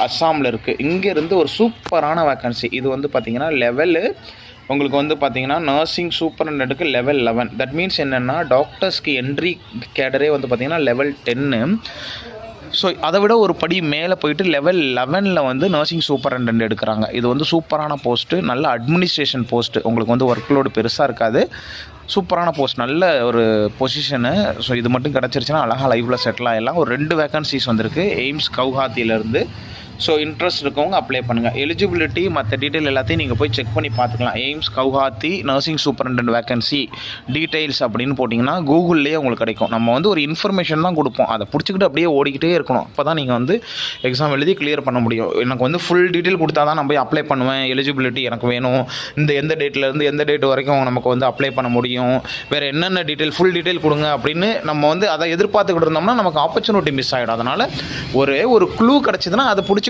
அஸ்ஸாமில் இருக்குது. இங்கேருந்து ஒரு சூப்பரான வேக்கன்சி. இது வந்து பார்த்திங்கன்னா லெவலு உங்களுக்கு வந்து பார்த்திங்கன்னா நர்சிங் சூப்பரண்டென்ட்டுக்கு லெவல் 11. தட் மீன்ஸ் என்னென்னா டாக்டர்ஸ்க்கு என்ட்ரி கேடரே வந்து பார்த்திங்கன்னா லெவல் 10. ஸோ அதை விட ஒரு படி மேலே போயிட்டு லெவல் 11 வந்து நர்சிங் சூப்பரண்டென்ட் எடுக்கிறாங்க. இது வந்து சூப்பரான போஸ்ட்டு, நல்ல அட்மினிஸ்ட்ரேஷன் போஸ்ட்டு. உங்களுக்கு வந்து ஒர்க் லோடு பெருசாக இருக்காது, சூப்பரான போஸ்ட், நல்ல ஒரு பொசிஷனு. ஸோ இது மட்டும் கிடச்சிருச்சுன்னா அழகாக லைஃப்பில் செட்டில் ஆகிடலாம். ஒரு 2 வேக்கன்சிஸ் வந்திருக்கு எய்ம்ஸ் கவுஹாத்தியிலேருந்து. ஸோ இன்ட்ரெஸ்ட் இருக்கவங்க அப்ளை பண்ணுங்கள். எலிஜிபிலிட்டி மற்ற டீட்டெயில் எல்லாத்தையும் நீங்கள் போய் செக் பண்ணி பார்த்துக்கலாம். AIIMS Guwahati nursing superintendent vacancy details அப்படின்னு போட்டிங்கன்னா கூகுள்லேயே உங்களுக்கு கிடைக்கும். நம்ம வந்து ஒரு இன்ஃபர்மேஷன் தான் கொடுப்போம், அதை பிடிச்சிக்கிட்டு அப்படியே ஓடிக்கிட்டே இருக்கணும். அப்போ தான் நீங்கள் வந்து எக்ஸாம் எழுதி கிளியர் பண்ண முடியும். எனக்கு வந்து ஃபுல் டீட்டெயில் கொடுத்தா தான் நான் போய் அப்ளை பண்ணுவேன், எலிஜிபிலிட்டி எனக்கு வேணும், எந்த டேட்லேருந்து எந்த டேட் வரைக்கும் நமக்கு வந்து அப்ளை பண்ண முடியும், வேறு என்னென்ன டீட்டெயில் ஃபுல் டீட்டெயில் கொடுங்க அப்படின்னு நம்ம வந்து அதை எதிர்பார்த்துக்கிட்டு இருந்தோம்னா நமக்கு ஆப்பர்ச்சுனிட்டி மிஸ் ஆகிடும். அதனால் ஒரு க்ளூ கிடச்சிதுன்னா அதை பிடிச்சி